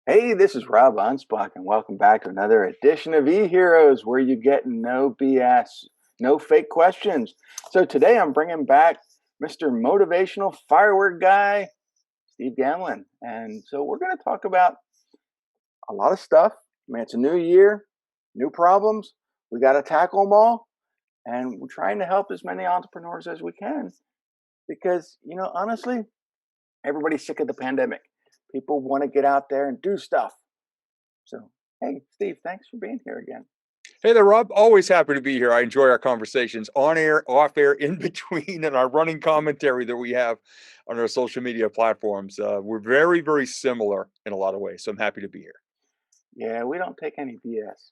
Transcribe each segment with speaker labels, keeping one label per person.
Speaker 1: Hey, this is Rob Anspach, and welcome back to another edition of eHeroes, where you get no BS, no fake questions. So today I'm bringing back Mr. Motivational Firework Guy, Steve Gamlin. And so we're going to talk about a lot of stuff. I mean, it's a new year, new problems. We got to tackle them all. And we're trying to help as many entrepreneurs as we can because, honestly, everybody's sick of the pandemic. People want to get out there and do stuff. So, hey, Steve, thanks for being here again.
Speaker 2: Hey there, Rob. Always happy to be here. I enjoy our conversations on air, off air, in between, and our running commentary that we have on our social media platforms. We're very, very similar in a lot of ways. So I'm happy to be here.
Speaker 1: Yeah, we don't take any BS.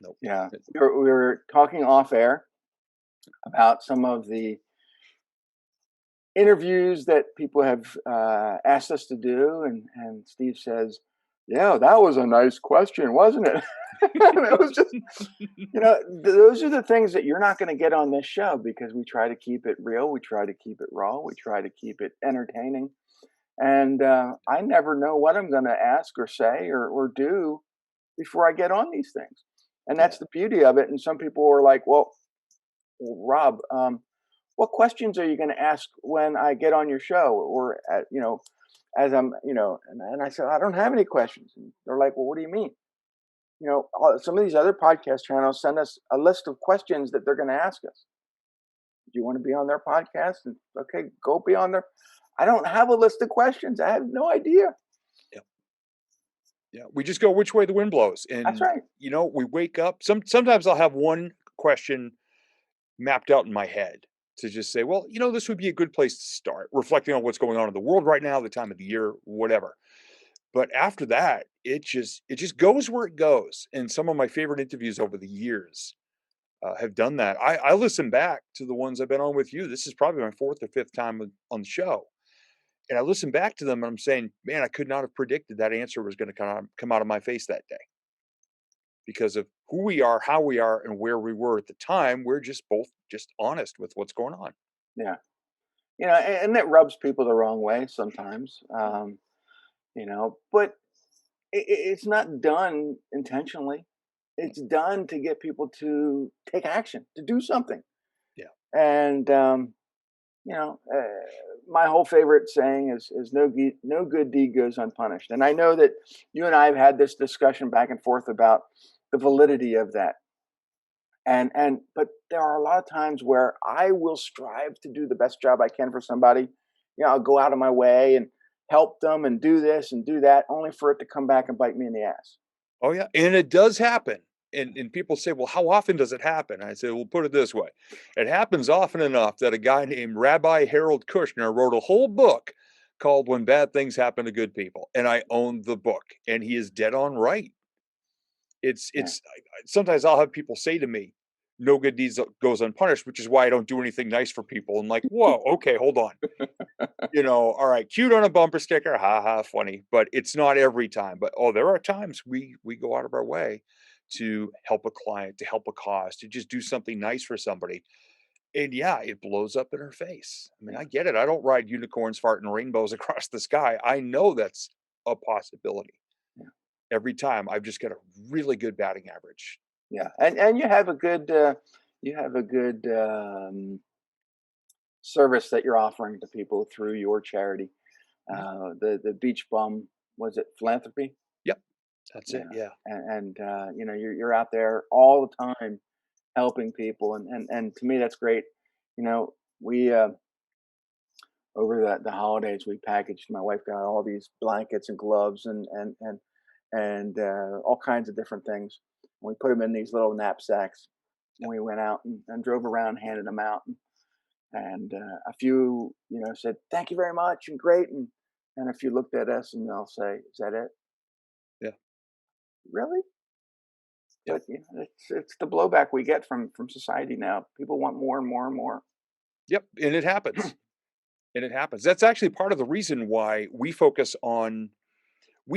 Speaker 2: Nope.
Speaker 1: Yeah, we were talking off air about some of the interviews that people have asked us to do, and Steve says, "Yeah, that was a nice question, wasn't it?" And it was just, those are the things that you're not going to get on this show because we try to keep it real, we try to keep it raw, we try to keep it entertaining, and I never know what I'm going to ask or say or do before I get on these things, and that's the beauty of it. And some people are like, "Well, Rob, what questions are you going to ask when I get on your show?" Or, as I'm, and I said, "I don't have any questions." And they're like, "Well, what do you mean?" Some of these other podcast channels send us a list of questions that they're going to ask us. Do you want to be on their podcast? And okay, go be on there. I don't have a list of questions. I have no idea.
Speaker 2: Yeah. Yeah. We just go which way the wind blows.
Speaker 1: That's
Speaker 2: And,
Speaker 1: right.
Speaker 2: we wake up. Sometimes I'll have one question mapped out in my head to just say, well, this would be a good place to start, reflecting on what's going on in the world right now, the time of the year, whatever. But after that, it just goes where it goes. And some of my favorite interviews over the years have done that. I listen back to the ones I've been on with you. This is probably my fourth or fifth time on the show, and I listen back to them, and I'm saying, man, I could not have predicted that answer was going to come out of my face that day because of who we are, how we are, and where we were at the time. We're just both just honest with what's going on.
Speaker 1: Yeah. And that rubs people the wrong way sometimes. But it's not done intentionally. It's done to get people to take action, to do something.
Speaker 2: Yeah.
Speaker 1: And you know, uh, my whole favorite saying is no good deed goes unpunished. And I know that you and I have had this discussion back and forth about the validity of that. But there are a lot of times where I will strive to do the best job I can for somebody. I'll go out of my way and help them and do this and do that, only for it to come back and bite me in the ass.
Speaker 2: Oh yeah, and it does happen. And people say, well, how often does it happen? I say, well, put it this way. It happens often enough that a guy named Rabbi Harold Kushner wrote a whole book called When Bad Things Happen to Good People. And I own the book. And he is dead on right.
Speaker 1: Yeah.
Speaker 2: Sometimes I'll have people say to me, no good deeds goes unpunished, which is why I don't do anything nice for people. And like, whoa, okay, hold on. All right, cute on a bumper sticker, ha ha, funny, but it's not every time. But there are times we go out of our way to help a client, to help a cause, to just do something nice for somebody. And yeah, it blows up in her face. I mean, I get it. I don't ride unicorns farting rainbows across the sky. I know that's a possibility.
Speaker 1: Yeah.
Speaker 2: Every time I've just got a really good batting average.
Speaker 1: Yeah, and you have a good service that you're offering to people through your charity.
Speaker 2: Yeah.
Speaker 1: The Beach Bum, was it philanthropy?
Speaker 2: Yep. That's
Speaker 1: Yeah,
Speaker 2: it. Yeah.
Speaker 1: you're out there all the time helping people, and to me that's great. We over the holidays we packaged. My wife got all these blankets and gloves and all kinds of different things. And we put them in these little knapsacks, and we went out and drove around, handed them out, and a few, said thank you very much and great, and a few looked at us and they'll say, "Is that it?
Speaker 2: Yeah.
Speaker 1: Really?"
Speaker 2: Yeah.
Speaker 1: But it's the blowback we get from society now. People want more and more and more.
Speaker 2: Yep. And it happens. And it happens. That's actually part of the reason why we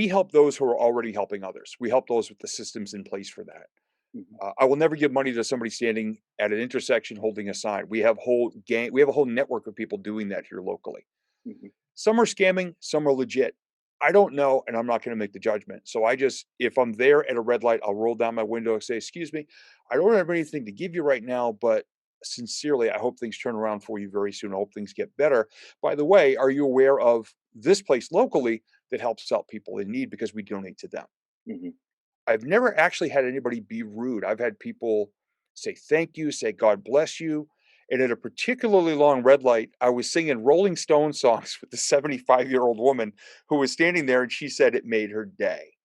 Speaker 2: help those who are already helping others. We help those with the systems in place for that.
Speaker 1: Mhm.
Speaker 2: I will never give money to somebody standing at an intersection holding a sign. We have a whole network of people doing that here locally.
Speaker 1: Mhm.
Speaker 2: Some are scamming, some are legit. I don't know, and I'm not gonna make the judgment. So I just if I'm there at a red light, I'll roll down my window and say, "Excuse me, I don't have anything to give you right now, but sincerely, I hope things turn around for you very soon. I hope things get better. By the way, are you aware of this place locally that helps out people in need because we donate to them?"
Speaker 1: Hmm.
Speaker 2: I've never actually had anybody be rude. I've had people say thank you, say God bless you. And at a particularly long red light, I was singing Rolling Stone songs with the 75-year-old woman who was standing there and she said it made her day.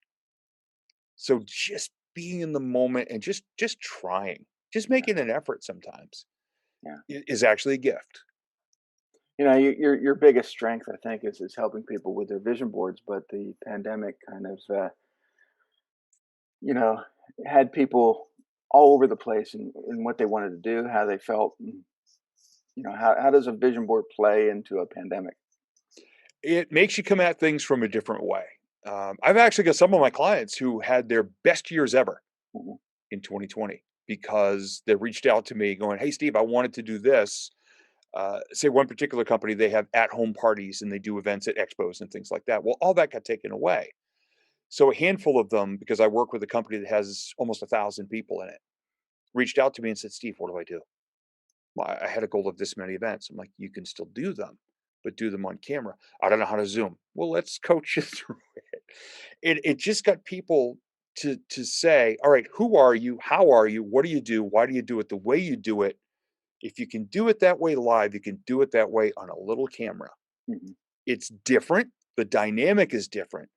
Speaker 2: So just being in the moment and just trying, just making an effort sometimes
Speaker 1: Yeah.
Speaker 2: is actually a gift.
Speaker 1: Your biggest strength, I think, is helping people with their vision boards. But the pandemic kind of, you know, had people all over the place in what they wanted to do, how they felt. And, how does a vision board play into a pandemic?
Speaker 2: It makes you come at things from a different way. I've actually got some of my clients who had their best years ever
Speaker 1: Mhm.
Speaker 2: in 2020 because they reached out to me going, "Hey, Steve, I wanted to do this." Say one particular company, they have at-home parties and they do events at expos and things like that. Well, all that got taken away. So a handful of them, because I work with a company that has almost 1,000 people in it, reached out to me and said, "Steve, what do I do? Well, I had a goal of this many events." I'm like, "You can still do them, but do them on camera." "I don't know how to Zoom." Well, let's coach you through it. It just got people to say, "All right, who are you? How are you? What do you do? Why do you do it the way you do it? If you can do it that way live, you can do it that way on a little camera."
Speaker 1: Mhm.
Speaker 2: It's different. The dynamic is different,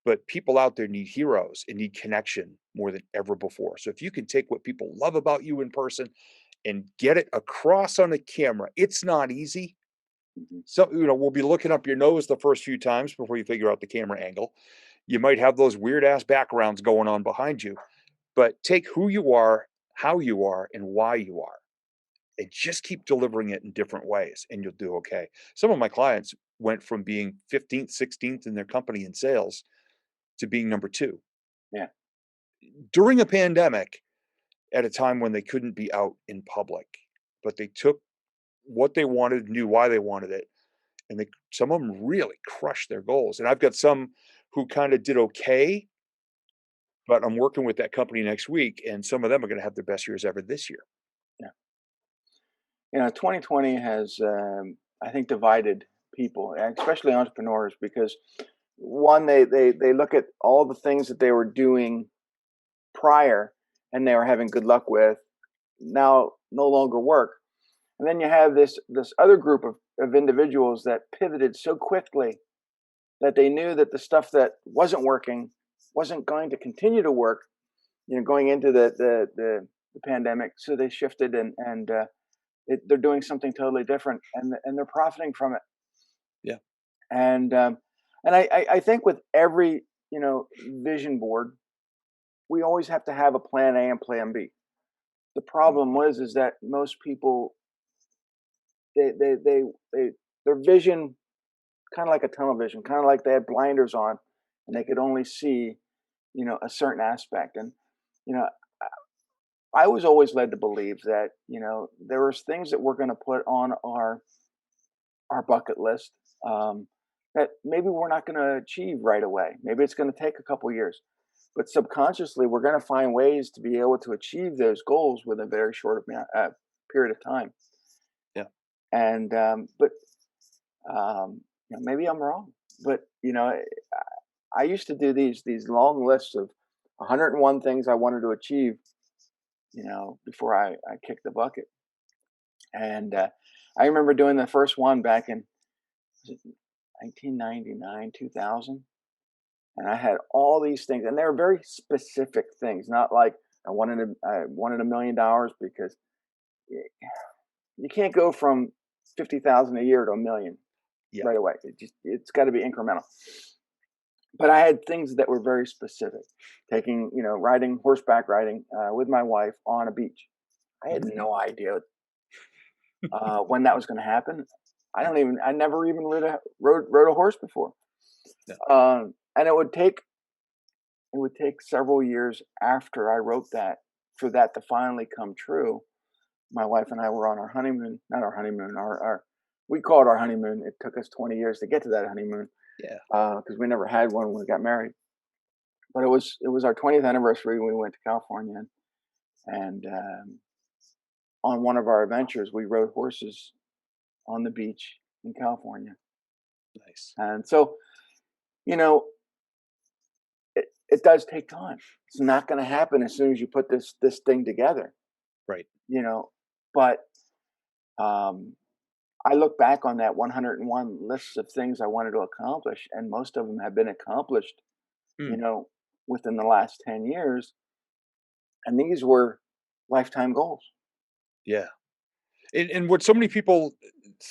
Speaker 2: but people out there need heroes and need connection more than ever before. So if you can take what people love about you in person and get it across on a camera, it's not easy.
Speaker 1: Mhm.
Speaker 2: So, we'll be looking up your nose the first few times before you figure out the camera angle. You might have those weird ass backgrounds going on behind you, but take who you are, how you are, and why you are, and just keep delivering it in different ways, and you'll do okay. Some of my clients went from being 15th, 16th in their company in sales to being number two
Speaker 1: Yeah.
Speaker 2: during a pandemic at a time when they couldn't be out in public, but they took what they wanted, knew why they wanted it, and some of them really crushed their goals. And I've got some who kind of did okay, but I'm working with that company next week, and some of them are going to have their best years ever this year.
Speaker 1: Yeah. 2020 has, I think, divided people, and especially entrepreneurs, because one, they look at all the things that they were doing prior and they were having good luck with now no longer work. And then you have this other group of individuals that pivoted so quickly that they knew that the stuff that wasn't working wasn't going to continue to work, going into the pandemic. So they shifted and they're doing something totally different, and they're profiting from it.
Speaker 2: Yeah.
Speaker 1: And um, and I think with every vision board, we always have to have a plan A and plan B. The problem
Speaker 2: Mhm.
Speaker 1: was is that most people, they their vision, kind of like a tunnel vision, kind of like they had blinders on, and they could only see a certain aspect. And you know I was always led to believe that there was things that we're going to put on our bucket list, that maybe we're not going to achieve right away. Maybe it's going to take a couple years, but subconsciously we're going to find ways to be able to achieve those goals within a very short period of time.
Speaker 2: Yeah.
Speaker 1: And but maybe I'm wrong, but I used to do these long lists of 101 things I wanted to achieve, before I kicked the bucket. And I remember doing the first one back in, was it 1999, 2000, and I had all these things, and they were very specific things, not like I wanted $1 million, because y- you can't go from 50,000 a year to a million
Speaker 2: Yeah.
Speaker 1: right away. It's got to be incremental. But I had things that were very specific. Riding horseback riding with my wife on a beach. I had
Speaker 2: Mhm.
Speaker 1: no idea when that was going to happen.
Speaker 2: Yeah.
Speaker 1: I never even rode a horse before.
Speaker 2: Yeah.
Speaker 1: And it would take several years after I wrote that for that to finally come true. My wife and I were on our honeymoon, not our honeymoon, our we call it our honeymoon. It took us 20 years to get to that honeymoon.
Speaker 2: Yeah.
Speaker 1: because we never had one when we got married. But it was our 20th anniversary when we went to California, and on one of our adventures, we rode horses on the beach in California.
Speaker 2: Nice.
Speaker 1: And so, you know, it does take time. It's not going to happen as soon as you put this thing together,
Speaker 2: Right.
Speaker 1: you know. But um, I look back on that 101 lists of things I wanted to accomplish, and most of them have been accomplished, you
Speaker 2: Mm,
Speaker 1: know, within the last 10 years. And these were lifetime goals.
Speaker 2: yeah. And what so many people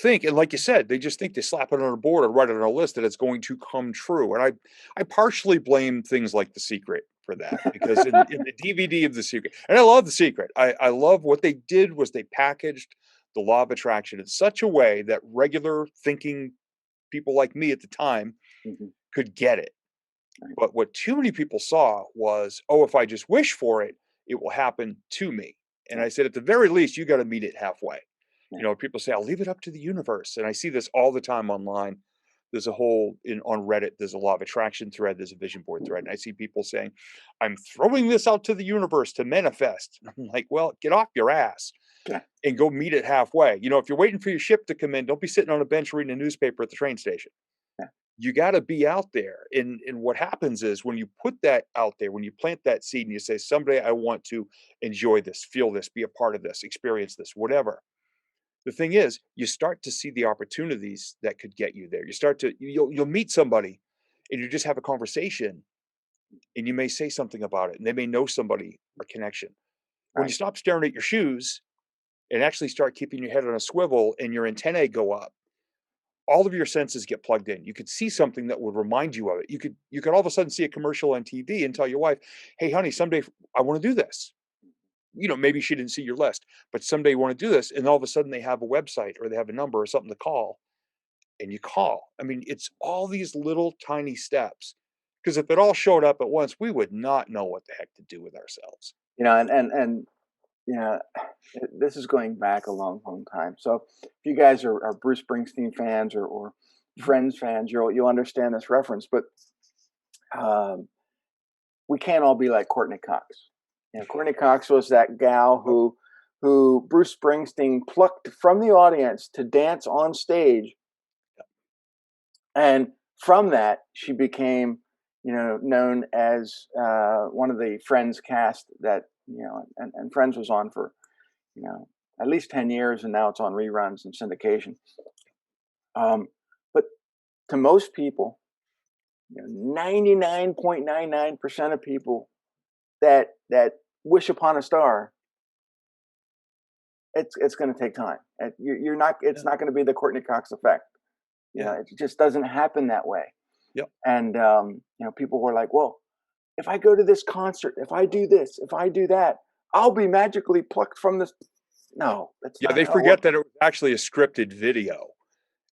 Speaker 2: think, and like you said, they just think they slap it on a board or write it on a list that it's going to come true. And I partially blame things like The Secret for that, because in the DVD of The Secret, and I love The Secret. I love what they did was they packaged the law of attraction in such a way that regular thinking people like me at the time
Speaker 1: Mhm.
Speaker 2: could get it.
Speaker 1: Right.
Speaker 2: But what too many people saw was, oh, if I just wish for it, it will happen to me. And
Speaker 1: Yeah.
Speaker 2: I said, at the very least, you got to meet it halfway.
Speaker 1: Yeah.
Speaker 2: You know, people say, I'll leave it up to the universe. And I see this all the time online. There's a whole on Reddit, there's a law of attraction thread, there's a vision board thread. And I see people saying, I'm throwing this out to the universe to manifest. And I'm like, well, get off your ass
Speaker 1: Yeah.
Speaker 2: and go meet it halfway. You know, if you're waiting for your ship to come in, don't be sitting on a bench reading a newspaper at the train station.
Speaker 1: Yeah.
Speaker 2: You got to be out there. And what happens is when you put that out there, when you plant that seed and you say, someday I want to enjoy this, feel this, be a part of this, experience this, whatever. The thing is, you start to see the opportunities that could get you there. You'll meet somebody and you just have a conversation and you may say something about it and they may know somebody or connection. When you
Speaker 1: Right.
Speaker 2: stop staring at your shoes and actually start keeping your head on a swivel and your antennae go up, all of your senses get plugged in. You could see something that would remind you of it. You could all of a sudden see a commercial on TV and tell your wife, "Hey, honey, someday I want to do this." You know, maybe she didn't see your list, but someday you want to do this, and all of a sudden they have a website or they have a number or something to call, and you call. I mean, it's all these little tiny steps. Because if it all showed up at once, we would not know what the heck to do with ourselves.
Speaker 1: You know, and you know, this is going back a long, long time. So if you guys are Bruce Springsteen fans or
Speaker 2: Mhm.
Speaker 1: Friends fans, you'll understand this reference. But um, we can't all be like Courtney Cox. You know, Courtney Cox was that gal
Speaker 2: Nope.
Speaker 1: who Bruce Springsteen plucked from the audience to dance on stage, and from that she became, you know, known as one of the Friends cast that, you know, and Friends was on for, you know, at least 10 years, and now it's on reruns and syndication. But to most people, you know, 99.99% of people that wish upon a star, it's going to take time. You're not. It's
Speaker 2: Yeah.
Speaker 1: not going to be the Courtney Cox effect. You know,
Speaker 2: Yeah.
Speaker 1: it just doesn't happen that way.
Speaker 2: Yep.
Speaker 1: And you know, people were like, "Well, if I go to this concert, if I do this, if I do that, I'll be magically plucked from this." No, that's
Speaker 2: Yeah.
Speaker 1: not
Speaker 2: They
Speaker 1: how it
Speaker 2: forget
Speaker 1: works.
Speaker 2: that it was actually a scripted video.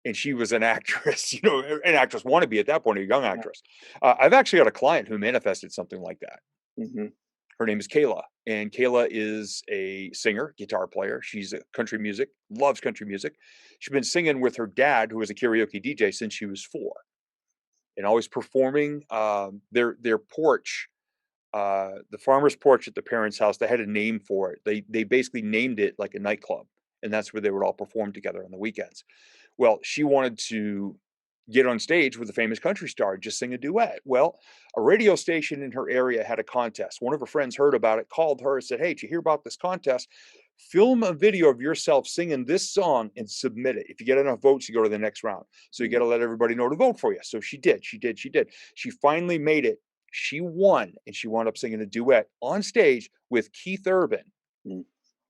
Speaker 2: And she was an actress, you know, an actress wannabe at that point, a young
Speaker 1: Yeah.
Speaker 2: actress. I've actually got a client who manifested something like that.
Speaker 1: Hmm.
Speaker 2: Her name is Kayla, and Kayla is a singer, guitar player. She's a country music, loves country music. She's been singing with her dad, who was a karaoke DJ since she was 4, and always performing. Their porch, the farmer's porch at the parents' house, they had a name for it. They basically named it like a nightclub, and that's where they would all perform together on the weekends. Well, she wanted to get on stage with a famous country star, just sing a duet. Well, a radio station in her area had a contest. One of her friends heard about it, called her, said, "Hey, did you hear about this contest? Film a video of yourself singing this song and submit it. If you get enough votes, you go to the next round. So you got
Speaker 1: Hmm.
Speaker 2: to let everybody know to vote for you." So she did. She did. She did. She finally made it. She won, and she wound up singing a duet on stage with Keith Urban,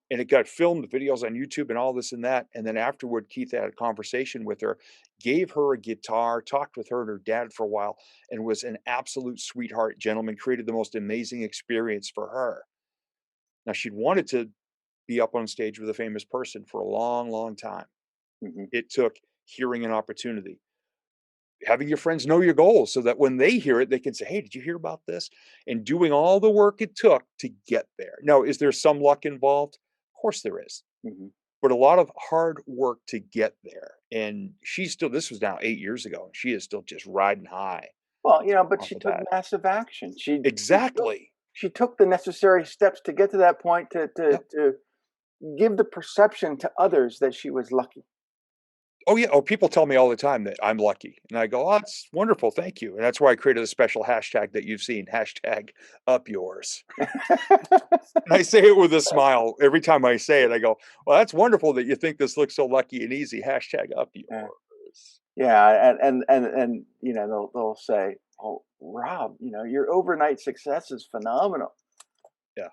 Speaker 2: and it got filmed, the videos on YouTube and all this and that. And then afterward, Keith had a conversation with her, gave her a guitar, talked with her and her dad for a while, and was an absolute sweetheart gentleman, created the most amazing experience for her. Now, she'd wanted to be up on stage with a famous person for a long, long time.
Speaker 1: Hmm.
Speaker 2: It took hearing an opportunity, having your friends know your goals so that when they hear it, they can say, "Hey, did you hear about this?" And doing all the work it took to get there. Now, is there some luck involved? Of course there is,
Speaker 1: Hmm.
Speaker 2: but a lot of hard work to get there. And she's still, this was now 8 years ago, and she is still just riding high
Speaker 1: Well, but
Speaker 2: off
Speaker 1: she
Speaker 2: of
Speaker 1: took
Speaker 2: that.
Speaker 1: massive action.
Speaker 2: Exactly.
Speaker 1: She took the necessary steps to get to that point
Speaker 2: Yep.
Speaker 1: to give the perception to others that she was lucky.
Speaker 2: Oh, yeah. Oh, people tell me all the time that I'm lucky, and I go, "Oh, that's wonderful, thank you." And that's why I created a special hashtag that you've seen, hashtag up yours. And I say it with a smile every time I say it. I go, "Well, that's wonderful that you think this looks so lucky and easy, hashtag up
Speaker 1: Yeah.
Speaker 2: yours."
Speaker 1: Yeah, and they'll say, "Oh, Rob, your overnight success is phenomenal.
Speaker 2: Yeah,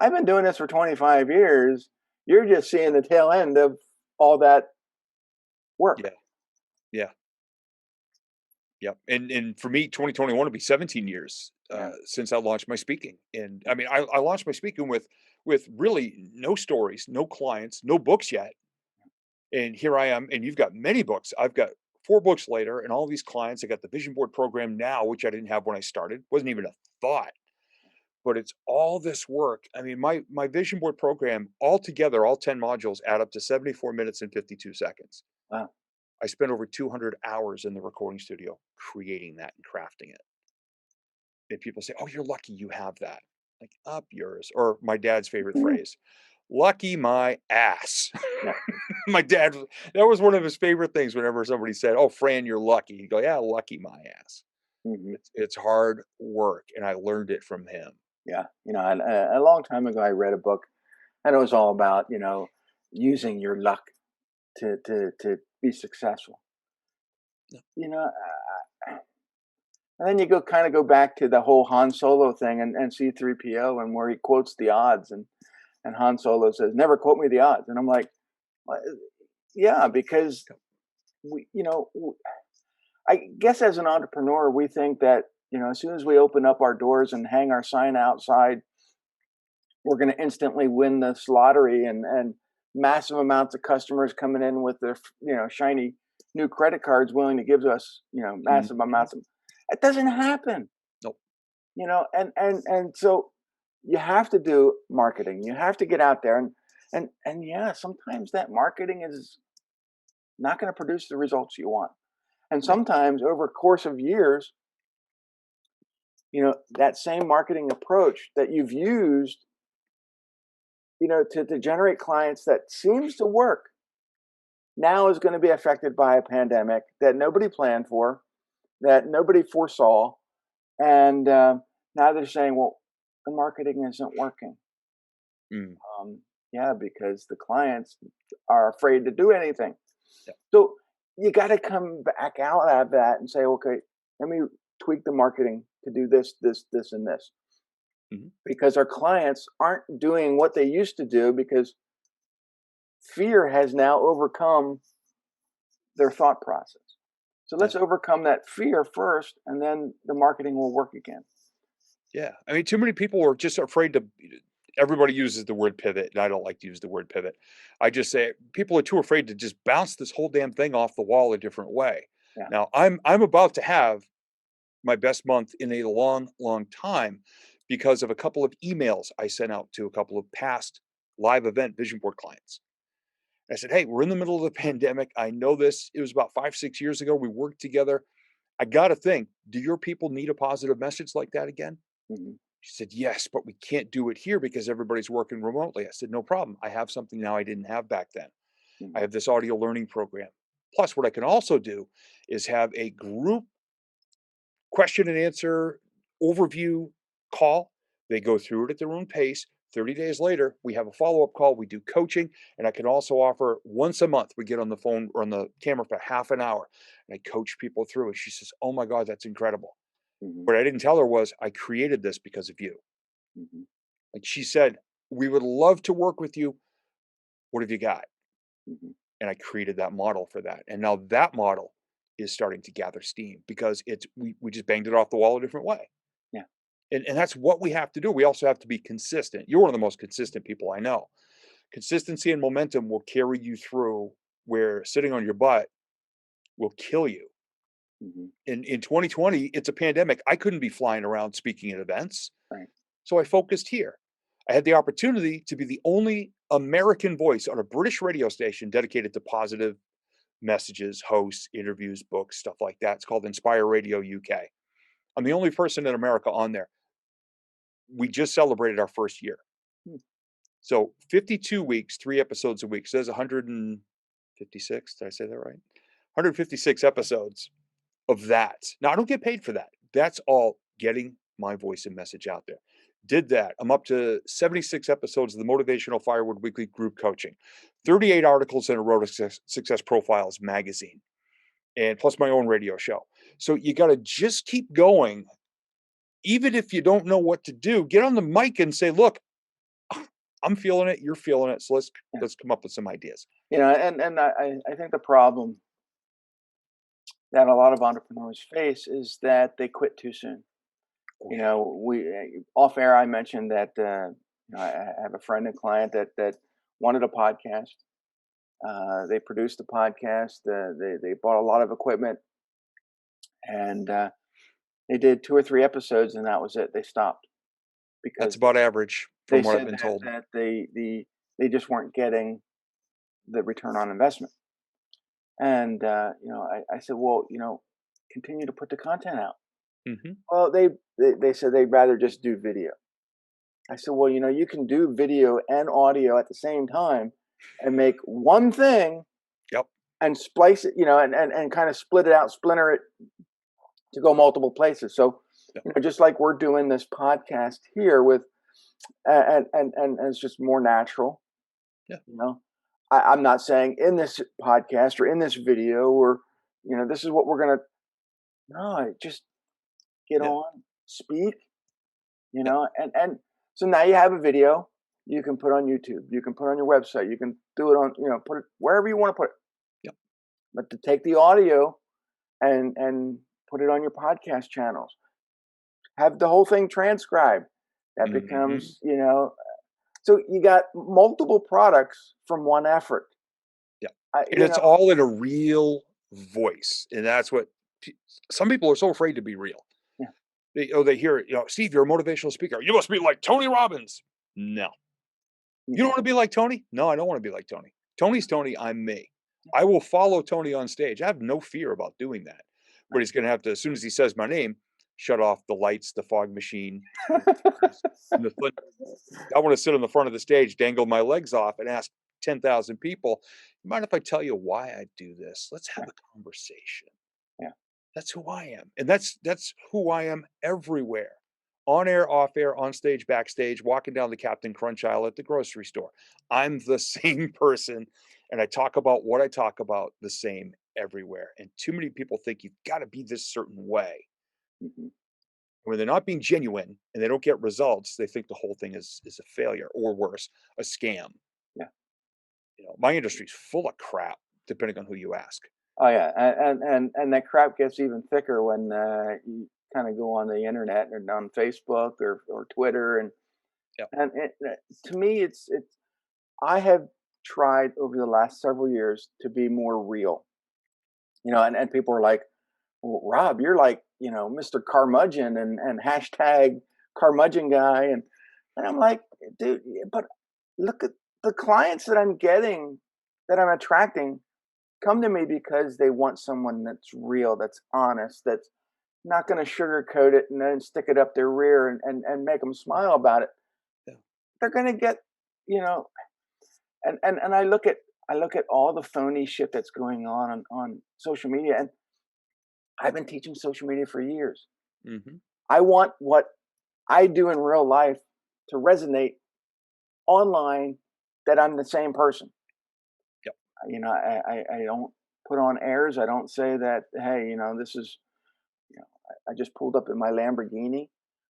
Speaker 1: I've been doing this for 25 years. You're just seeing the tail end of all that work."
Speaker 2: yeah, yeah. Yep, and for me, 2021 will be 17 years,
Speaker 1: Yeah.
Speaker 2: since I launched my speaking, and I mean, I launched my speaking with really no stories, no clients, no books yet, and here I am, and you've got many books. I've got 4 books later, and all these clients. I got the vision board program now, which I didn't have when I started. Wasn't even a thought, but it's all this work. I mean, my vision board program altogether, all 10 modules add up to 74 minutes and 52 seconds.
Speaker 1: Wow.
Speaker 2: I spent over 200 hours in the recording studio creating that and crafting it. And people say, "Oh, you're lucky you have that." Like, "Up yours," or my dad's favorite
Speaker 1: Mhm.
Speaker 2: phrase, "Lucky my ass."
Speaker 1: Yeah.
Speaker 2: My dad, that was one of his favorite things whenever somebody said, "Oh, Fran, you're lucky." He'd go, "Yeah, lucky my ass."
Speaker 1: Mhm.
Speaker 2: It's hard work, and I learned it from him.
Speaker 1: Yeah. And a long time ago, I read a book, and it was all about using your luck to be successful.
Speaker 2: Yeah.
Speaker 1: You know, and then you go back to the whole Han Solo thing and C-3PO and where he quotes the odds and Han Solo says, "Never quote me the odds." And I'm like, "What?" Yeah, because we, I guess as an entrepreneur, we think that as soon as we open up our doors and hang our sign outside, we're going to instantly win this lottery and massive amounts of customers coming in with their shiny new credit cards willing to give us massive
Speaker 2: Mhm.
Speaker 1: amounts of. It doesn't happen.
Speaker 2: Nope.
Speaker 1: And so you have to do marketing. You have to get out there and yeah, sometimes that marketing is not going to produce the results you want. And
Speaker 2: Yeah.
Speaker 1: sometimes over a course of years, that same marketing approach that you've used, to generate clients that seems to work now is going to be affected by a pandemic that nobody planned for, that nobody foresaw. And now they're saying, well, the marketing isn't working.
Speaker 2: Mm.
Speaker 1: Um, yeah, because the clients are afraid to do anything.
Speaker 2: Yeah.
Speaker 1: So you got to come back out of that and say, okay, let me tweak the marketing to do this, this, this, and this.
Speaker 2: Mhm.
Speaker 1: Because our clients aren't doing what they used to do because fear has now overcome their thought process. So
Speaker 2: Yeah.
Speaker 1: let's overcome that fear first, and then the marketing will work again.
Speaker 2: Yeah. I mean, too many people are just afraid to. Everybody uses the word pivot, and I don't like to use the word pivot. I just say people are too afraid to just bounce this whole damn thing off the wall a different way.
Speaker 1: Yeah.
Speaker 2: Now, I'm about to have my best month in a long, long time because of a couple of emails I sent out to a couple of past live event vision board clients. I said, "Hey, we're in the middle of the pandemic. I know this. It was about 5, 6 years ago. We worked together. I got to think, do your people need a positive message like that again?"
Speaker 1: Hmm.
Speaker 2: She said, "Yes, but we can't do it here because everybody's working remotely." I said, "No problem. I have something now I didn't have back then. I
Speaker 1: Hmm.
Speaker 2: have this audio learning program. Plus, what I can also do is have a group question and answer overview call. They go through it at their own pace. 30 days later, we have a follow up call. We do coaching. And I can also offer once a month, we get on the phone or on the camera for half an hour and I coach people through it." She says, "Oh my God, that's incredible."
Speaker 1: Hmm.
Speaker 2: What I didn't tell her was, I created this because of you.
Speaker 1: Hmm.
Speaker 2: Like she said, "We would love to work with you. What have you got?"
Speaker 1: Hmm.
Speaker 2: And I created that model for that. And now that model is starting to gather steam because we just banged it off the wall a different way.
Speaker 1: Yeah.
Speaker 2: And that's what we have to do. We also have to be consistent. You're one of the most consistent people I know. Consistency and momentum will carry you through where sitting on your butt will kill you.
Speaker 1: Hmm.
Speaker 2: In 2020, it's a pandemic. I couldn't be flying around speaking at events.
Speaker 1: Right.
Speaker 2: So I focused here. I had the opportunity to be the only American voice on a British radio station dedicated to positive messages, hosts, interviews, books, stuff like that. It's called Inspire Radio UK. I'm the only person in America on there. We just celebrated our first year.
Speaker 1: Hmm.
Speaker 2: So 52 weeks, 3 episodes a week. Says 156. Did I say that right? 156 episodes of that. Now, I don't get paid for that. That's all getting my voice and message out there. Did that. I'm up to 76 episodes of the Motivational Firewood Weekly Group Coaching, 38 articles in a Road to Success Profiles magazine, and plus my own radio show. So you got to just keep going. Even if you don't know what to do, get on the mic and say, look, I'm feeling it, you're feeling it. So
Speaker 1: Yeah.
Speaker 2: let's come up with some ideas.
Speaker 1: I think the problem that a lot of entrepreneurs face is that they quit too soon.
Speaker 2: Oh,
Speaker 1: You
Speaker 2: yeah.
Speaker 1: know, we off air. I mentioned that I have a friend and client that wanted a podcast. They produced the podcast. They bought a lot of equipment, and they did 2 or 3 episodes, and that was it. They stopped
Speaker 2: That's
Speaker 1: because
Speaker 2: about average
Speaker 1: they
Speaker 2: from what I've
Speaker 1: said
Speaker 2: been
Speaker 1: that
Speaker 2: told.
Speaker 1: they just weren't getting the return on investment. And I said, well, continue to put the content out.
Speaker 2: Hmm.
Speaker 1: Well, they said they'd rather just do video. I said, well, you can do video and audio at the same time and make one thing
Speaker 2: Yep.
Speaker 1: and splice it, and kind of split it out, splinter it to go multiple places. So,
Speaker 2: Yep.
Speaker 1: just like we're doing this podcast here with, and it's just more natural.
Speaker 2: Yeah.
Speaker 1: I'm not saying in this podcast or in this video or, this is what we're going to, no, just get
Speaker 2: Yeah.
Speaker 1: on, speak,
Speaker 2: Yeah.
Speaker 1: and so now you have a video you can put on YouTube, you can put on your website, you can do it on, put it wherever you want to put it.
Speaker 2: Yep.
Speaker 1: But to take the audio and put it on your podcast channels, have the whole thing transcribed. That
Speaker 2: Hmm.
Speaker 1: becomes, so you got multiple products from one effort.
Speaker 2: Yeah.
Speaker 1: I,
Speaker 2: And it's all in a real voice. And that's what some people are so afraid to be real.
Speaker 1: yeah,
Speaker 2: They hear, Steve, you're a motivational speaker. You must be like Tony Robbins. No. You don't want to be like Tony? No, I don't want to be like Tony. Tony's Tony. I'm me. I will follow Tony on stage. I have no fear about doing that. But he's going to have to, as soon as he says my name, shut off the lights, the fog machine. I want to sit on the front of the stage, dangle my legs off, and ask 10,000 people, "You mind if I tell you why I do this? Let's have
Speaker 1: yeah,
Speaker 2: a conversation."
Speaker 1: yeah.
Speaker 2: That's who I am, and that's who I am everywhere. On air, off air, on stage, backstage, walking down the Captain Crunch aisle at the grocery store. I'm the same person, and I talk about what I talk about the same everywhere. And too many people think you've got to be this certain way.
Speaker 1: Mhm.
Speaker 2: When they're not being genuine and they don't get results, they think the whole thing is a failure or worse, a scam.
Speaker 1: Yeah.
Speaker 2: My industry's full of crap, depending on who you ask.
Speaker 1: Oh yeah, and that crap gets even thicker when you kind of go on the internet and on Facebook or Twitter
Speaker 2: Yep.
Speaker 1: to me it's I have tried over the last several years to be more real, and people are like, well, Rob, you're like Mr. Carmudgeon and hashtag Carmudgeon guy, and I'm like, dude, but look at the clients that I'm getting, that I'm attracting, come to me because they want someone that's real, that's honest, that's not going to sugarcoat it and then stick it up their rear and make them smile about it.
Speaker 2: Yeah.
Speaker 1: They're going to get, you know, and I look at all the phony shit that's going on social media, and I've been teaching social media for years.
Speaker 2: Hmm.
Speaker 1: I want what I do in real life to resonate online, that I'm the same person.
Speaker 2: Yep.
Speaker 1: I don't put on airs. I don't say that, hey, this is, I just pulled up in my Lamborghini,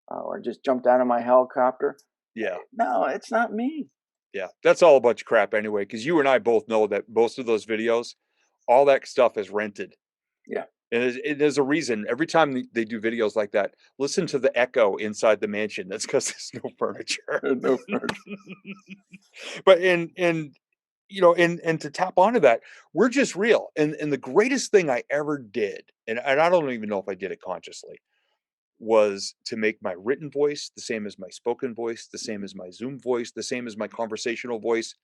Speaker 1: or just jumped out of my helicopter.
Speaker 2: Yeah.
Speaker 1: No, it's not me.
Speaker 2: Yeah. That's all a bunch of crap anyway, because you and I both know that most of those videos, all that stuff is rented.
Speaker 1: Yeah.
Speaker 2: And there's a reason. Every time they do videos like that, listen to the echo inside the mansion. That's because there's no furniture.
Speaker 1: There's no furniture.
Speaker 2: But and to tap onto that, we're just real. And the greatest thing I ever did, and I don't even know if I did it consciously, was to make my written voice the same as my spoken voice, the same as my Zoom voice, the same as my conversational voice,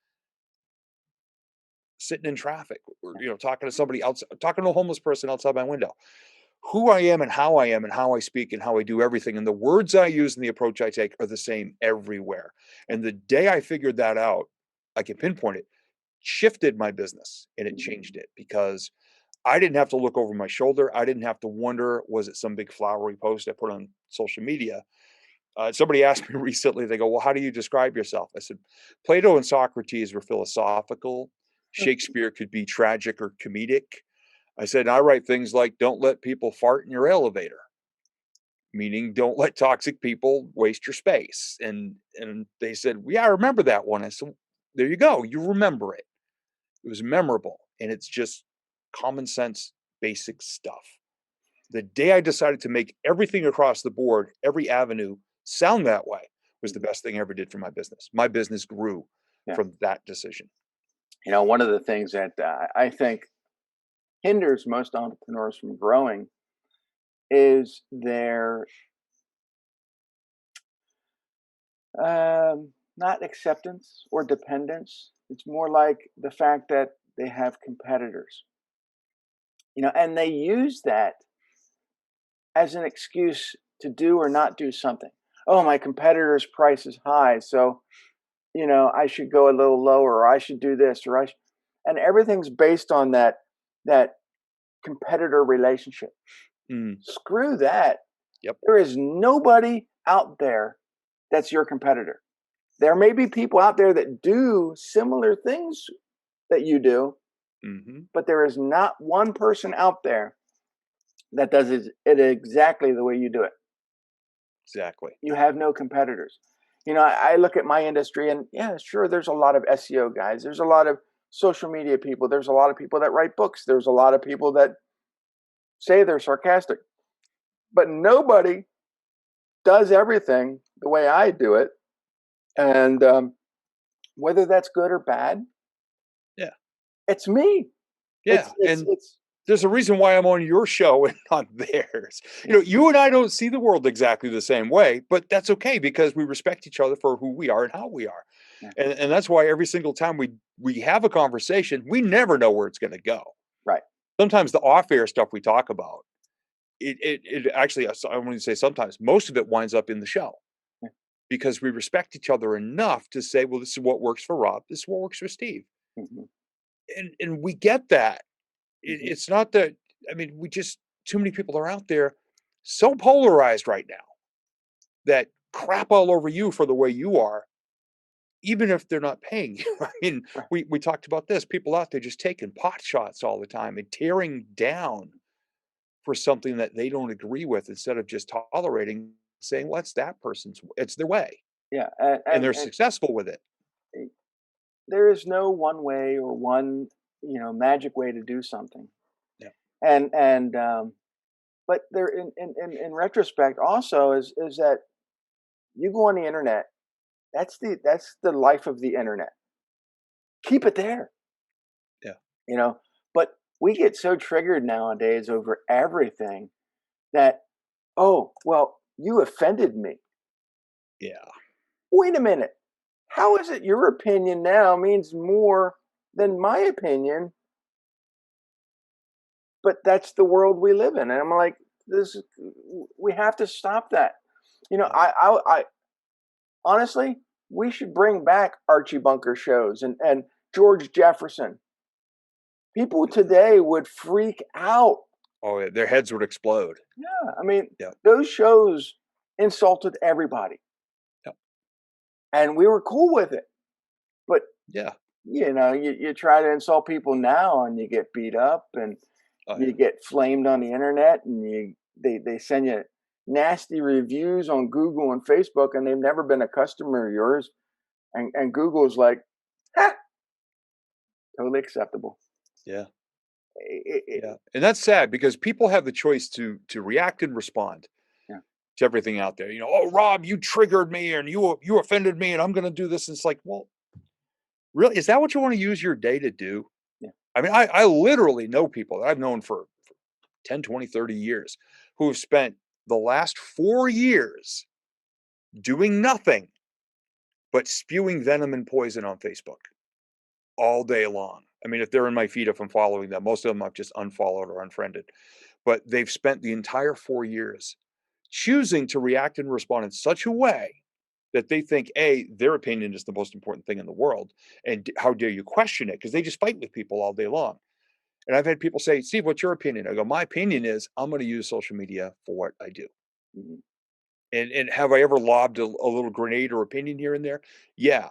Speaker 2: sitting in traffic, or, talking to somebody else, talking to a homeless person outside my window. Who I am and how I speak and how I do everything and the words I use and the approach I take are the same everywhere. And the day I figured that out, I can pinpoint it, shifted my business and it changed it because I didn't have to look over my shoulder. I didn't have to wonder, was it some big flowery post I put on social media? Somebody asked me recently, they go, well, how do you describe yourself? I said, Plato and Socrates were philosophical. Shakespeare could be tragic or comedic. I said, I write things like, don't let people fart in your elevator, meaning don't let toxic people waste your space. And they said, well, yeah, I remember that one. I said, there you go. You remember it. It was memorable. And it's just common sense, basic stuff. The day I decided to make everything across the board, every avenue sound that way was the best thing I ever did for my business. My business grew
Speaker 1: Yeah.
Speaker 2: from that decision.
Speaker 1: One of the things that I think hinders most entrepreneurs from growing is their not acceptance or dependence. It's more like the fact that they have competitors, and they use that as an excuse to do or not do something. Oh, my competitor's price is high, so I should go a little lower, or I should do this, and everything's based on that competitor relationship.
Speaker 2: Mm,
Speaker 1: Screw that.
Speaker 2: yep.
Speaker 1: There is nobody out there that's your competitor. There may be people out there that do similar things that you do,
Speaker 2: Hmm.
Speaker 1: but there is not one person out there that does it exactly the way you do it.
Speaker 2: Exactly.
Speaker 1: You have no competitors. I look at my industry and yeah, sure, there's a lot of SEO guys. There's a lot of social media people. There's a lot of people that write books. There's a lot of people that say they're sarcastic. But nobody does everything the way I do it. And whether that's good or bad,
Speaker 2: Yeah.
Speaker 1: it's me.
Speaker 2: Yeah. And
Speaker 1: It's
Speaker 2: there's a reason why I'm on your show and not theirs.
Speaker 1: yeah,
Speaker 2: You and I don't see the world exactly the same way, but that's okay because we respect each other for who we are and how we are.
Speaker 1: yeah,
Speaker 2: And that's why every single time we have a conversation, we never know where it's going to go.
Speaker 1: right.
Speaker 2: Sometimes the off-air stuff we talk about, it actually, I want to say sometimes, most of it winds up in the show
Speaker 1: Yeah.
Speaker 2: because we respect each other enough to say, well, this is what works for Rob. This is what works for Steve.
Speaker 1: Hmm.
Speaker 2: And we get that.
Speaker 1: Hmm.
Speaker 2: It's not that, I mean, too many people are out there so polarized right now that crap all over you for the way you are, even if they're not paying you. I mean,
Speaker 1: Right.
Speaker 2: we talked about this, people out there just taking pot shots all the time and tearing down for something that they don't agree with instead of just tolerating, saying, well, it's that person's, it's their way.
Speaker 1: Yeah,
Speaker 2: And they're successful with it.
Speaker 1: there is no one way or one magic way to do something.
Speaker 2: Yeah.
Speaker 1: And but there in retrospect also is that you go on the internet. That's the life of the internet. Keep it there.
Speaker 2: Yeah.
Speaker 1: you know but we get so triggered nowadays over everything that, oh well, you offended me.
Speaker 2: Yeah.
Speaker 1: Wait a minute, how is it your opinion now means more than my opinion? But that's the world we live in, and I'm like, this we have to stop that.
Speaker 2: Yeah.
Speaker 1: I honestly, we should bring back Archie Bunker shows and George Jefferson. People today would freak out.
Speaker 2: Oh, yeah, their heads would explode.
Speaker 1: Yeah, I mean,
Speaker 2: Yeah.
Speaker 1: those shows insulted everybody,
Speaker 2: Yeah.
Speaker 1: and we were cool with it. But
Speaker 2: Yeah.
Speaker 1: you try to insult people now, and you get beat up, and
Speaker 2: Oh,
Speaker 1: you
Speaker 2: yeah.
Speaker 1: get flamed on the internet, and they send you nasty reviews on Google and Facebook, and they've never been a customer of yours, and Google's like, ha, totally acceptable.
Speaker 2: Yeah.
Speaker 1: It,
Speaker 2: Yeah. And that's sad because people have the choice to react and respond
Speaker 1: yeah,
Speaker 2: to everything out there. Oh, Rob, you triggered me and you offended me and I'm going to do this. And it's like, well, really, is that what you want to use your day to do?
Speaker 1: yeah,
Speaker 2: I mean, I literally know people that I've known for 10, 20, 30 years who have spent the last 4 years doing nothing but spewing venom and poison on Facebook all day long. I mean, if they're in my feed, if I'm following them, most of them I've just unfollowed or unfriended. But they've spent the entire 4 years choosing to react and respond in such a way that they think, A, their opinion is the most important thing in the world. And how dare you question it? Because they just fight with people all day long. And I've had people say, Steve, what's your opinion? I go, my opinion is I'm going to use social media for what I do.
Speaker 1: Mhm.
Speaker 2: And have I ever lobbed a little grenade or opinion here and there? Yeah.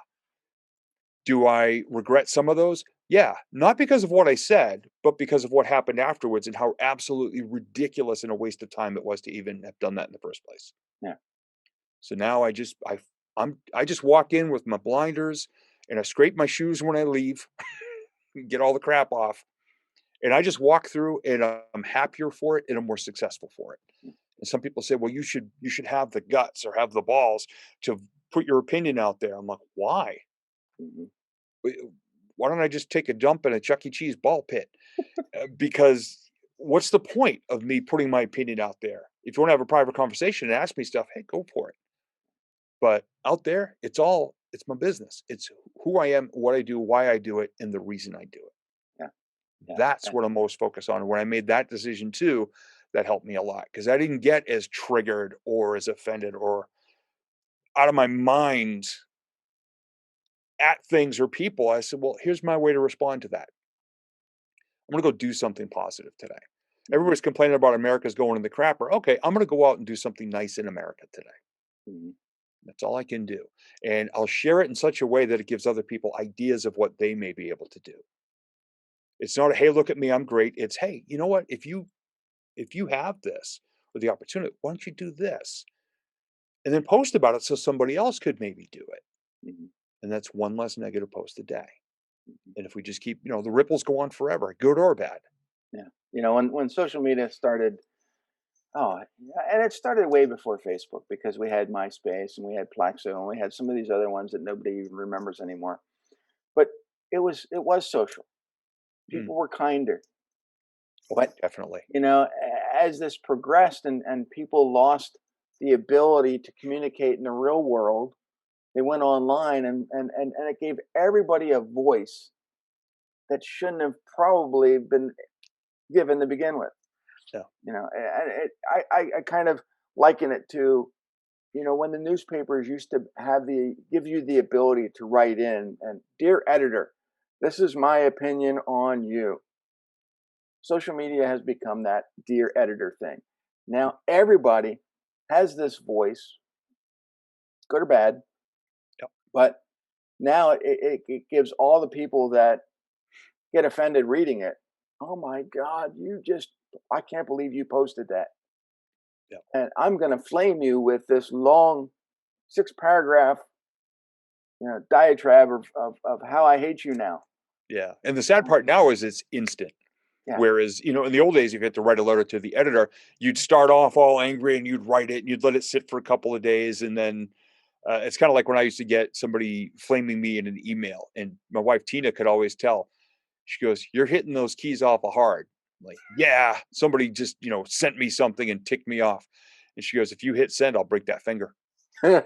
Speaker 2: Do I regret some of those? Yeah. Not because of what I said, but because of what happened afterwards and how absolutely ridiculous and a waste of time it was to even have done that in the first place.
Speaker 1: Yeah.
Speaker 2: So now I just walk in with my blinders and I scrape my shoes when I leave, get all the crap off, and I just walk through and I'm happier for it and I'm more successful for it. And some people say, "Well, you should have the guts or have the balls to put your opinion out there." I'm like, "Why?
Speaker 1: Mhm.
Speaker 2: Why don't I just take a dump in a Chuck E. Cheese ball pit?" Because what's the point of me putting my opinion out there? If you want to have a private conversation and ask me stuff, hey, go for it. But out there, it's my business. It's who I am, what I do, why I do it, and the reason I do it.
Speaker 1: Yeah. Yeah.
Speaker 2: That's
Speaker 1: Yeah.
Speaker 2: what I'm most focused on. When I made that decision too, that helped me a lot because I didn't get as triggered or as offended or out of my mind at things or people. I said, well, here's my way to respond to that. I'm going to go do something positive today.
Speaker 1: Mhm.
Speaker 2: Everybody's complaining about America's going in the crapper. Okay, I'm going to go out and do something nice in America today.
Speaker 1: Mhm.
Speaker 2: That's all I can do. And I'll share it in such a way that it gives other people ideas of what they may be able to do. It's not a, hey, look at me, I'm great. It's, hey, you know what? If you have this or the opportunity, why don't you do this? And then post about it so somebody else could maybe do it.
Speaker 1: Mhm.
Speaker 2: And that's one less negative post a day.
Speaker 1: Mhm.
Speaker 2: And if we just keep, the ripples go on forever, good or bad.
Speaker 1: Yeah. When social media started, oh, yeah, and it started way before Facebook because we had MySpace and we had Plaxo and we had some of these other ones that nobody even remembers anymore. But it was social.
Speaker 2: Mm.
Speaker 1: People were kinder.
Speaker 2: Oh,
Speaker 1: But
Speaker 2: definitely.
Speaker 1: as this progressed and people lost the ability to communicate in the real world, they went online and it gave everybody a voice that shouldn't have probably been given to begin with.
Speaker 2: Yeah.
Speaker 1: I kind of liken it to when the newspapers used to give you the ability to write in and, dear editor, this is my opinion on you. Social media has become that dear editor thing. Now everybody has this voice, good or bad,
Speaker 2: Yep.
Speaker 1: but now it gives all the people that get offended reading it. Oh my God, I can't believe you posted that.
Speaker 2: Yep.
Speaker 1: And I'm going to flame you with this long 6 paragraph diatribe of how I hate you now.
Speaker 2: Yeah. And the sad part now is it's instant.
Speaker 1: Yeah.
Speaker 2: Whereas, in the old days, if you had to write a letter to the editor, you'd start off all angry and you'd write it and you'd let it sit for a couple of days. And then it's kind of like when I used to get somebody flaming me in an email. And my wife, Tina, could always tell. She goes, "You're hitting those keys awful hard." I'm like, yeah, somebody just, sent me something and ticked me off. And she goes, "If you hit send, I'll break that finger." And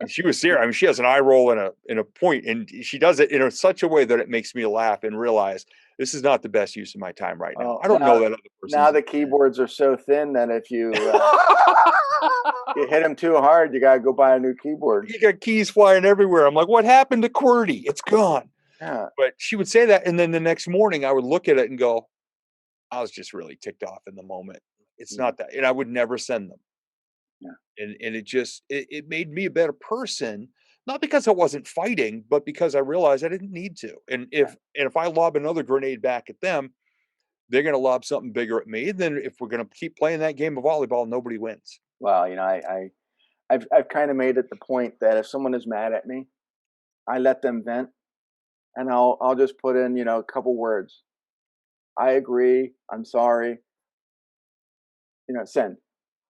Speaker 2: she was serious. I mean, she has an eye roll and a point, and she does it in such a way that it makes me laugh and realize this is not the best use of my time right now.
Speaker 1: Well,
Speaker 2: I don't know that other
Speaker 1: now
Speaker 2: person's
Speaker 1: the
Speaker 2: intent.
Speaker 1: keyboards are so thin that if you hit them too hard, you gotta go buy a new keyboard.
Speaker 2: You got keys flying everywhere. I'm like, what happened to QWERTY? It's gone.
Speaker 1: Yeah.
Speaker 2: But she would say that, and then the next morning I would look at it and go, I was just really ticked off in the moment. It's
Speaker 1: Mhm.
Speaker 2: not that, and I would never send them.
Speaker 1: Yeah.
Speaker 2: And it just it made me a better person, not because I wasn't fighting, but because I realized I didn't need to. And
Speaker 1: Yeah.
Speaker 2: if I lob another grenade back at them, they're gonna lob something bigger at me. And then if we're gonna keep playing that game of volleyball, nobody wins.
Speaker 1: Well, I've kind of made it the point that if someone is mad at me, I let them vent, and I'll just put in a couple words. I agree. I'm sorry. Send.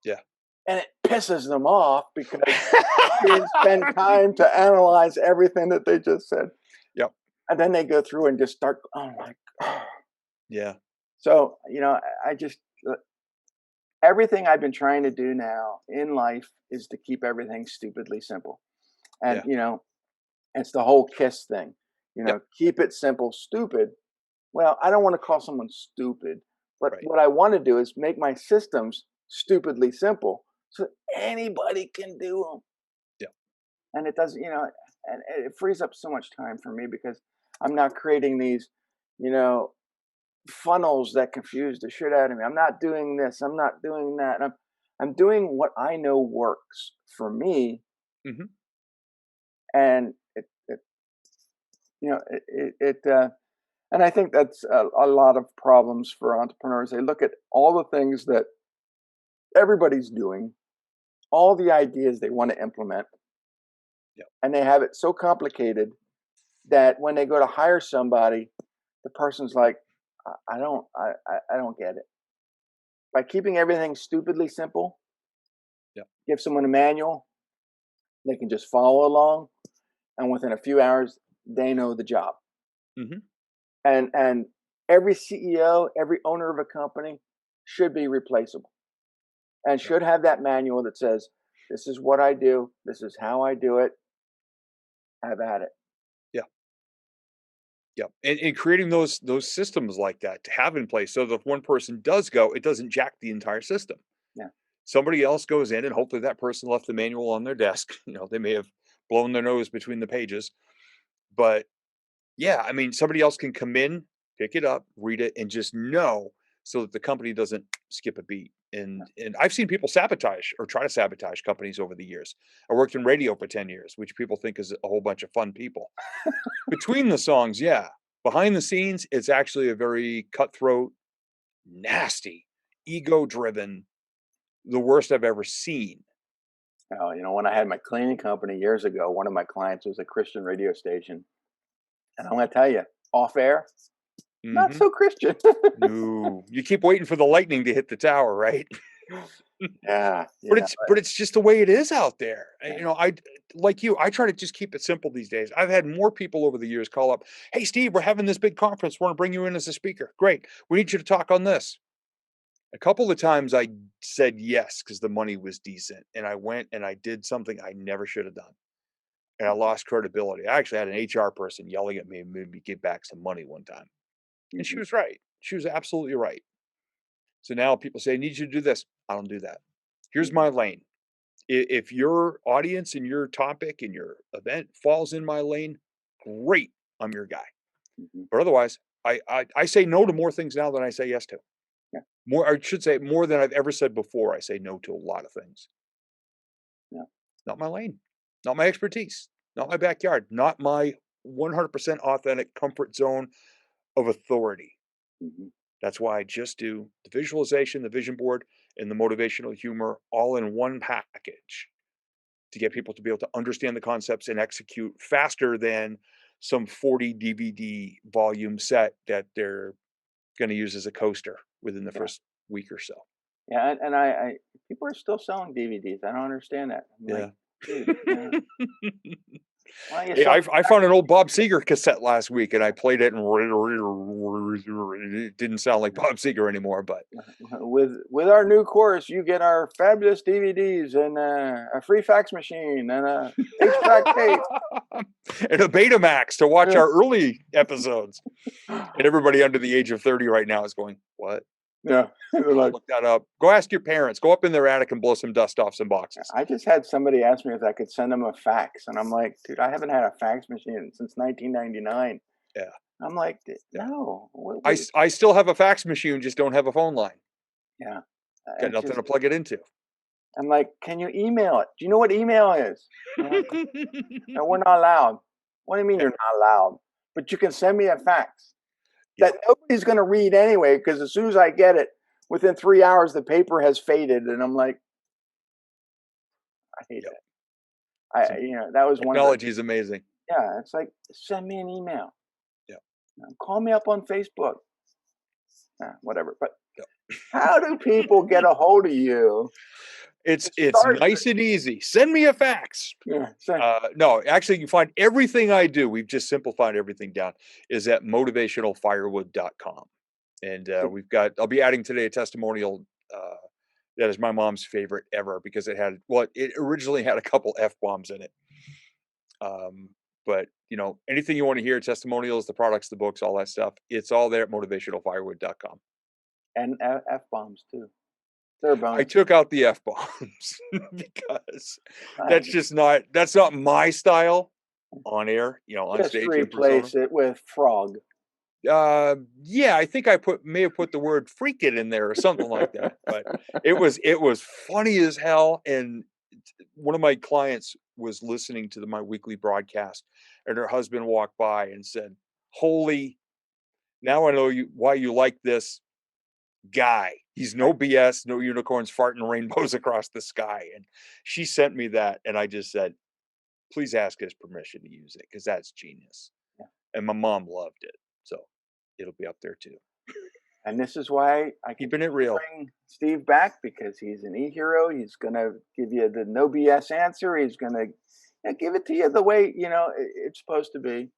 Speaker 2: Yeah.
Speaker 1: And it pisses them off because I didn't spend time to analyze everything that they just said.
Speaker 2: Yep.
Speaker 1: And then they go through and just start, oh my God.
Speaker 2: Yeah.
Speaker 1: So, I just, everything I've been trying to do now in life is to keep everything stupidly simple. And,
Speaker 2: Yeah.
Speaker 1: it's the whole KISS thing.
Speaker 2: Yep.
Speaker 1: keep it simple, stupid. Well, I don't want to call someone stupid, but
Speaker 2: Right.
Speaker 1: what I want to do is make my systems stupidly simple so anybody can do them.
Speaker 2: Yeah.
Speaker 1: And it doesn't, and it frees up so much time for me because I'm not creating these, you know, funnels that confuse the shit out of me. I'm not doing this. I'm not doing that. I'm doing what I know works for me,
Speaker 2: Hmm.
Speaker 1: and it you know and I think that's a lot of problems for entrepreneurs. They look at all the things that everybody's doing, all the ideas they want to implement,
Speaker 2: Yeah.
Speaker 1: and they have it so complicated that when they go to hire somebody, the person's like, I don't get it. By keeping everything stupidly simple,
Speaker 2: Yeah.
Speaker 1: give someone a manual, they can just follow along, and within a few hours, they know the job.
Speaker 2: Hmm.
Speaker 1: And every CEO, every owner of a company should be replaceable and
Speaker 2: Yeah.
Speaker 1: should have that manual that says, "This is what I do. This is how I do it. Have at it."
Speaker 2: Yeah. Yeah. And creating those systems like that to have in place so that if one person does go, it doesn't jack the entire system.
Speaker 1: Yeah.
Speaker 2: Somebody else goes in and hopefully that person left the manual on their desk. They may have blown their nose between the pages. But yeah, I mean, somebody else can come in, pick it up, read it, and just know so that the company doesn't skip a beat. And I've seen people sabotage or try to sabotage companies over the years. I worked in radio for 10 years, which people think is a whole bunch of fun people. Between the songs, yeah. Behind the scenes, it's actually a very cutthroat, nasty, ego-driven, the worst I've ever seen.
Speaker 1: Oh, when I had my cleaning company years ago, one of my clients was a Christian radio station, and I'm going to tell you, off air, not
Speaker 2: Mhm.
Speaker 1: so Christian.
Speaker 2: No. You keep waiting for the lightning to hit the tower, right?
Speaker 1: Yeah,
Speaker 2: But
Speaker 1: yeah,
Speaker 2: it's just the way it is out there.
Speaker 1: yeah.
Speaker 2: I like you, I try to just keep it simple these days. I've had more people over the years call up, "Hey, Steve, we're having this big conference. Want to bring you in as a speaker. Great. We need you to talk on this." A couple of times I said yes because the money was decent, and I went and I did something I never should have done, and I lost credibility. I actually had an HR person yelling at me and made me give back some money one time, and she
Speaker 1: Mhm,
Speaker 2: was right. She was absolutely right. So now people say, "I need you to do this." I don't do that. Here's
Speaker 1: mhm,
Speaker 2: my lane. If your audience and your topic and your event falls in my lane, great, I'm your guy.
Speaker 1: mhm.
Speaker 2: But otherwise, I say no to more things now than I say yes to.
Speaker 1: Yeah,
Speaker 2: More, I should say, more than I've ever said before. I say no to a lot of things.
Speaker 1: yeah.
Speaker 2: Not my lane, not my expertise, not my backyard, not my 100% authentic comfort zone of authority.
Speaker 1: Mhm,
Speaker 2: That's why I just do the visualization, the vision board, and the motivational humor all in one package to get people to be able to understand the concepts and execute faster than some 40 DVD volume set that they're going to use as a coaster within the
Speaker 1: yeah,
Speaker 2: first week or so.
Speaker 1: yeah, and I people are still selling DVDs. I don't understand that. I'm like,
Speaker 2: Yeah.
Speaker 1: dude, why don't you
Speaker 2: Hey,
Speaker 1: sell
Speaker 2: I found an old Bob Seger cassette last week and I played it and it didn't sound like Bob Seger anymore, but
Speaker 1: with our new course, you get our fabulous DVDs and a free fax machine and a 8-track tape.
Speaker 2: and a Betamax to watch our early episodes. And everybody under the age of 30 right now is going, "What?"
Speaker 1: Yeah, they're like,
Speaker 2: Look that up. Go ask your parents. Go up in their attic and blow some dust off some boxes.
Speaker 1: I just had somebody ask me if I could send them a fax, and I'm like, dude, I haven't had a fax machine since 1999.
Speaker 2: Yeah,
Speaker 1: I'm like,
Speaker 2: yeah.
Speaker 1: no,
Speaker 2: I still have a fax machine, just don't have a phone line.
Speaker 1: yeah,
Speaker 2: Got
Speaker 1: it's
Speaker 2: nothing
Speaker 1: just,
Speaker 2: to plug it into.
Speaker 1: I'm like, can you email it? Do you know what email is? No, we're not allowed. What do you mean
Speaker 2: Yeah,
Speaker 1: you're not allowed? But you can send me a fax
Speaker 2: yeah,
Speaker 1: that nobody's going to read anyway, because as soon as I get it, within 3 hours, the paper has faded, and I'm like, I hate
Speaker 2: yeah.
Speaker 1: that.
Speaker 2: So
Speaker 1: That was one of the,
Speaker 2: technology is amazing.
Speaker 1: yeah, it's like, send me an email.
Speaker 2: Yeah,
Speaker 1: Call me up on Facebook. Whatever. But
Speaker 2: yeah.
Speaker 1: how do people get a hold of you to
Speaker 2: It's
Speaker 1: start?
Speaker 2: nice and easy. Send me a fax.
Speaker 1: Yeah, say,
Speaker 2: No, actually, you find everything I do. We've just simplified everything down. Is at motivationalfirewood.com. And we've got. I'll be adding today a testimonial that is my mom's favorite ever because it originally had a couple f bombs in it. Um, but anything you want to hear, testimonials, the products, the books, all that stuff, it's all there at motivationalfirewood.com.
Speaker 1: And F-bombs too. They're a
Speaker 2: I
Speaker 1: bonus.
Speaker 2: took out the F-bombs because
Speaker 1: Right.
Speaker 2: that's not my style on air, on
Speaker 1: Just
Speaker 2: stage in persona.
Speaker 1: replace it with frog.
Speaker 2: Yeah, I think I may have put the word freak it in there or something like that, but it was funny as hell. And one of my clients was listening to my weekly broadcast, and her husband walked by and said, "Holy, now I know why you like this guy. He's no BS, no unicorns farting rainbows across the sky." And she sent me that, and I just said, "Please ask his permission to use it because that's genius."
Speaker 1: Yeah.
Speaker 2: And my mom loved it, so it'll be up there too.
Speaker 1: And this is why I keep
Speaker 2: Keeping it real.
Speaker 1: bring Steve back, because he's an e-hero. He's gonna give you the no BS answer. He's gonna give it to you the way it's supposed to be.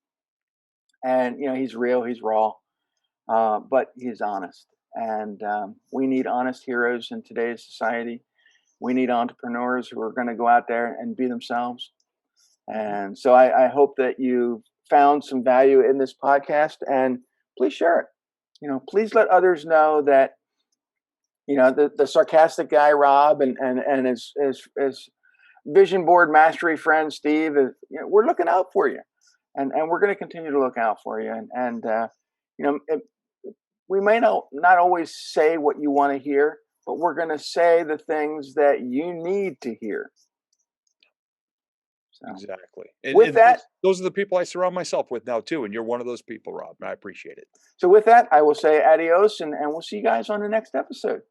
Speaker 1: And he's real. He's raw, but he's honest. And we need honest heroes in today's society. We need entrepreneurs who are going to go out there and be themselves. And so I hope that you found some value in this podcast, and please share it. Please let others know that, the sarcastic guy, Rob, and his vision board mastery friend, Steve, we're looking out for you, and we're going to continue to look out for you. And we may not always say what you want to hear, but we're going to say the things that you need to hear. So,
Speaker 2: Exactly.
Speaker 1: with
Speaker 2: And
Speaker 1: that,
Speaker 2: those are the people I surround myself with now too. And you're one of those people, Rob. And I appreciate it.
Speaker 1: I will say adios, and we'll see you guys on the next episode.